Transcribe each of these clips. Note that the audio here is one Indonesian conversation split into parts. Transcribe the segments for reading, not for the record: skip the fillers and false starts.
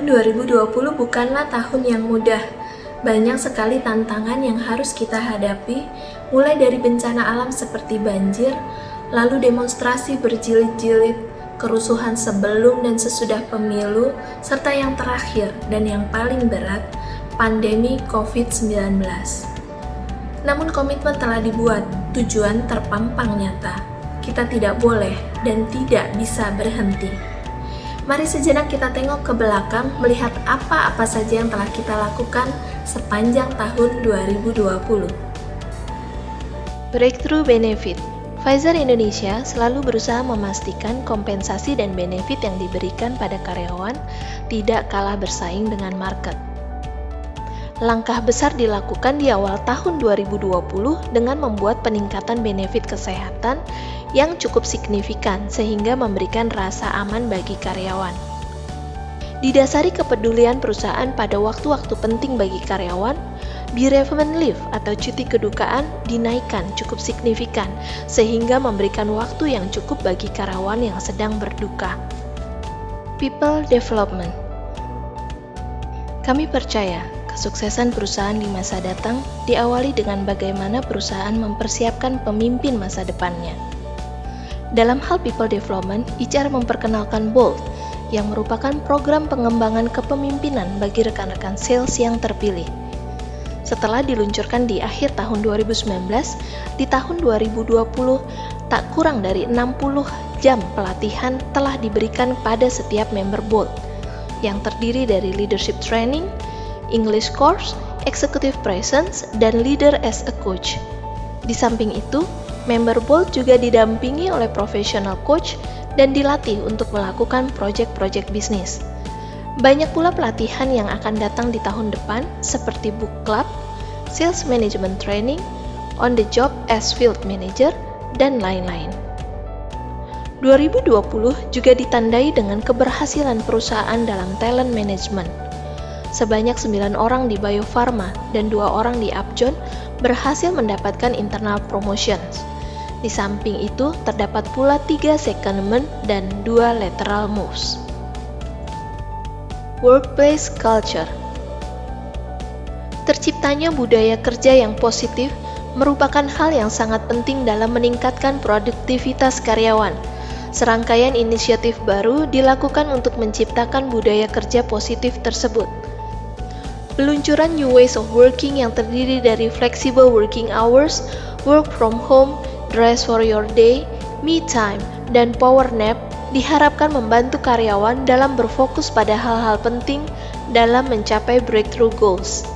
Tahun 2020 bukanlah tahun yang mudah. Banyak sekali tantangan yang harus kita hadapi, mulai dari bencana alam seperti banjir, lalu demonstrasi berjilid-jilid, kerusuhan sebelum dan sesudah pemilu, serta yang terakhir dan yang paling berat, pandemi COVID-19. Namun komitmen telah dibuat, tujuan terpampang nyata. Kita tidak boleh dan tidak bisa berhenti. Mari sejenak kita tengok ke belakang, melihat apa-apa saja yang telah kita lakukan sepanjang tahun 2020. Breakthrough Benefit. Pfizer Indonesia selalu berusaha memastikan kompensasi dan benefit yang diberikan pada karyawan tidak kalah bersaing dengan market. Langkah besar dilakukan di awal tahun 2020 dengan membuat peningkatan benefit kesehatan yang cukup signifikan sehingga memberikan rasa aman bagi karyawan. Didasari kepedulian perusahaan pada waktu-waktu penting bagi karyawan, bereavement leave atau cuti kedukaan dinaikkan cukup signifikan sehingga memberikan waktu yang cukup bagi karyawan yang sedang berduka. People Development. Kami percaya kesuksesan perusahaan di masa datang diawali dengan bagaimana perusahaan mempersiapkan pemimpin masa depannya. Dalam hal people development, HR memperkenalkan BOLD, yang merupakan program pengembangan kepemimpinan bagi rekan-rekan sales yang terpilih. Setelah diluncurkan di akhir tahun 2019, di tahun 2020, tak kurang dari 60 jam pelatihan telah diberikan pada setiap member BOLD, yang terdiri dari leadership training, English course, executive presence, dan leader as a coach. Di samping itu, member BOLD juga didampingi oleh professional coach dan dilatih untuk melakukan proyek-proyek bisnis. Banyak pula pelatihan yang akan datang di tahun depan seperti book club, sales management training, on the job as field manager, dan lain-lain. 2020 juga ditandai dengan keberhasilan perusahaan dalam talent management. Sebanyak 9 orang di Bio Farma dan 2 orang di Upjohn berhasil mendapatkan internal promotions. Di samping itu, terdapat pula 3 secondment dan 2 lateral moves. Workplace culture. Terciptanya budaya kerja yang positif merupakan hal yang sangat penting dalam meningkatkan produktivitas karyawan. Serangkaian inisiatif baru dilakukan untuk menciptakan budaya kerja positif tersebut. Peluncuran New Ways of Working yang terdiri dari flexible working hours, work from home, dress for your day, me time, dan power nap diharapkan membantu karyawan dalam berfokus pada hal-hal penting dalam mencapai breakthrough goals.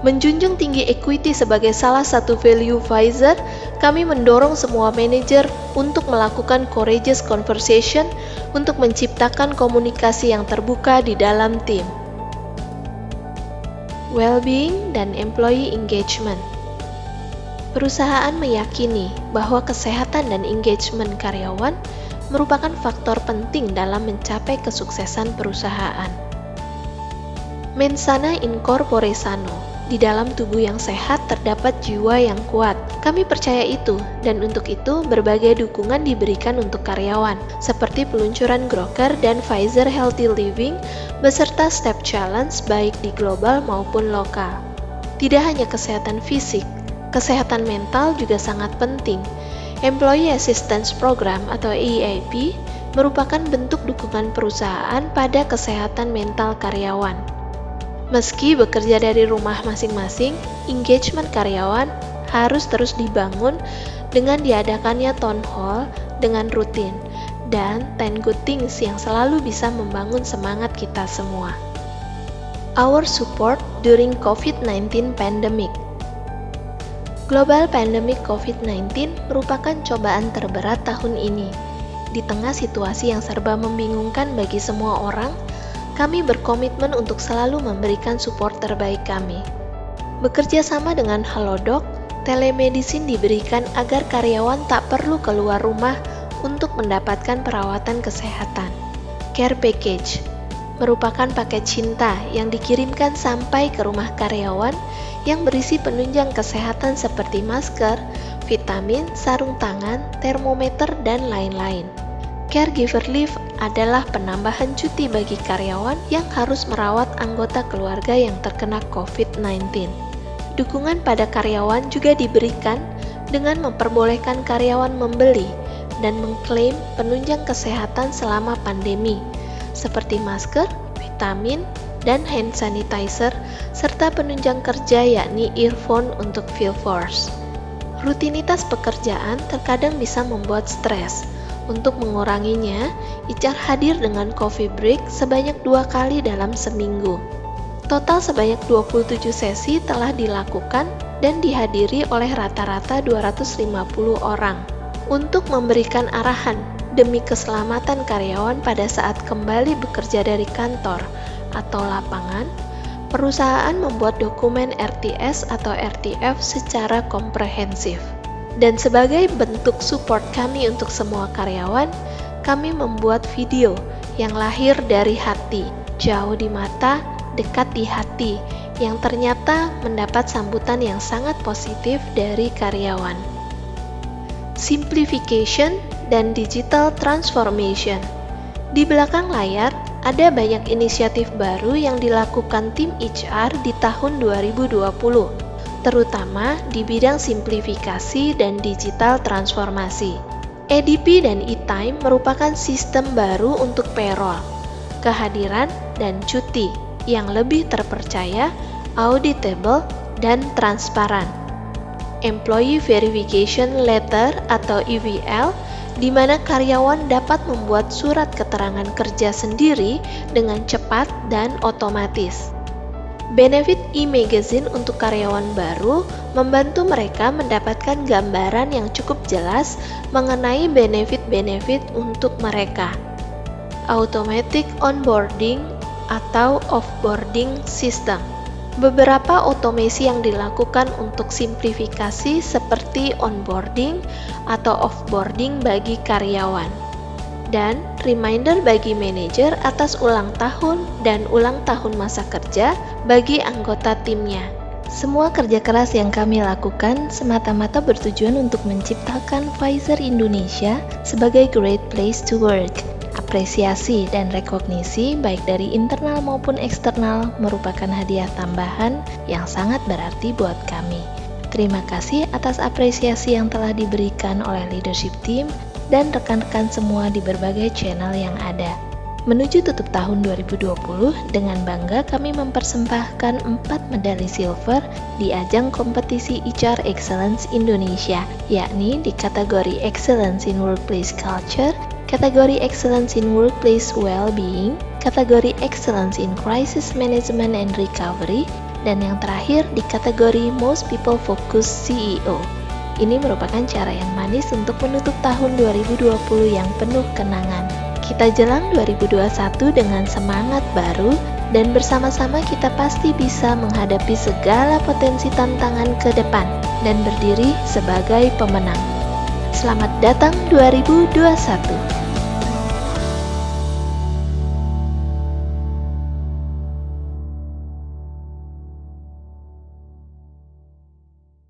Menjunjung tinggi equity sebagai salah satu value Pfizer, kami mendorong semua manajer untuk melakukan courageous conversation untuk menciptakan komunikasi yang terbuka di dalam tim. Well-being dan employee engagement. Perusahaan meyakini bahwa kesehatan dan engagement karyawan merupakan faktor penting dalam mencapai kesuksesan perusahaan. Mensana in corpore sano. Di dalam tubuh yang sehat terdapat jiwa yang kuat. Kami percaya itu, dan untuk itu berbagai dukungan diberikan untuk karyawan, seperti peluncuran Groker dan Pfizer Healthy Living beserta Step Challenge baik di global maupun lokal. Tidak hanya kesehatan fisik, kesehatan mental juga sangat penting. Employee Assistance Program atau EAP merupakan bentuk dukungan perusahaan pada kesehatan mental karyawan. Meski bekerja dari rumah masing-masing, engagement karyawan harus terus dibangun dengan diadakannya town hall dengan rutin dan 10 good things yang selalu bisa membangun semangat kita semua. Our support during COVID-19 pandemic. Global pandemic COVID-19 merupakan cobaan terberat tahun ini. Di tengah situasi yang serba membingungkan bagi semua orang, kami berkomitmen untuk selalu memberikan support terbaik kami. Bekerja sama dengan Halodoc, telemedicine diberikan agar karyawan tak perlu keluar rumah untuk mendapatkan perawatan kesehatan. Care Package merupakan paket cinta yang dikirimkan sampai ke rumah karyawan yang berisi penunjang kesehatan seperti masker, vitamin, sarung tangan, termometer, dan lain-lain. Caregiver leave adalah penambahan cuti bagi karyawan yang harus merawat anggota keluarga yang terkena COVID-19. Dukungan pada karyawan juga diberikan dengan memperbolehkan karyawan membeli dan mengklaim penunjang kesehatan selama pandemi, seperti masker, vitamin, dan hand sanitizer, serta penunjang kerja yakni earphone untuk field force. Rutinitas pekerjaan terkadang bisa membuat stres. Untuk menguranginya, HR hadir dengan coffee break sebanyak 2 kali dalam seminggu. Total sebanyak 27 sesi telah dilakukan dan dihadiri oleh rata-rata 250 orang. Untuk memberikan arahan demi keselamatan karyawan pada saat kembali bekerja dari kantor atau lapangan, perusahaan membuat dokumen RTS atau RTF secara komprehensif. Dan sebagai bentuk support kami untuk semua karyawan, kami membuat video yang lahir dari hati, jauh di mata, dekat di hati, yang ternyata mendapat sambutan yang sangat positif dari karyawan. Simplification dan digital transformation. Di belakang layar, ada banyak inisiatif baru yang dilakukan tim HR di tahun 2020. Terutama di bidang simplifikasi dan digital transformasi. EDP dan e-time merupakan sistem baru untuk payroll, kehadiran dan cuti yang lebih terpercaya, auditable, dan transparan. Employee Verification Letter atau EVL, di mana karyawan dapat membuat surat keterangan kerja sendiri dengan cepat dan otomatis. Benefit e-magazine untuk karyawan baru membantu mereka mendapatkan gambaran yang cukup jelas mengenai benefit-benefit untuk mereka. Automatic onboarding atau offboarding system. Beberapa otomasi yang dilakukan untuk simplifikasi seperti onboarding atau offboarding bagi karyawan. Dan reminder bagi manajer atas ulang tahun dan ulang tahun masa kerja bagi anggota timnya. Semua kerja keras yang kami lakukan semata-mata bertujuan untuk menciptakan Pfizer Indonesia sebagai great place to work. Apresiasi dan rekognisi baik dari internal maupun eksternal merupakan hadiah tambahan yang sangat berarti buat kami. Terima kasih atas apresiasi yang telah diberikan oleh leadership team dan rekan-rekan semua di berbagai channel yang ada. Menuju tutup tahun 2020, dengan bangga kami mempersembahkan 4 medali silver di ajang kompetisi HR Excellence Indonesia, yakni di kategori Excellence in Workplace Culture, kategori Excellence in Workplace Well-being, kategori Excellence in Crisis Management and Recovery, dan yang terakhir di kategori Most People Focused CEO. Ini merupakan cara yang manis untuk menutup tahun 2020 yang penuh kenangan. Kita jelang 2021 dengan semangat baru dan bersama-sama kita pasti bisa menghadapi segala potensi tantangan ke depan dan berdiri sebagai pemenang. Selamat datang 2021.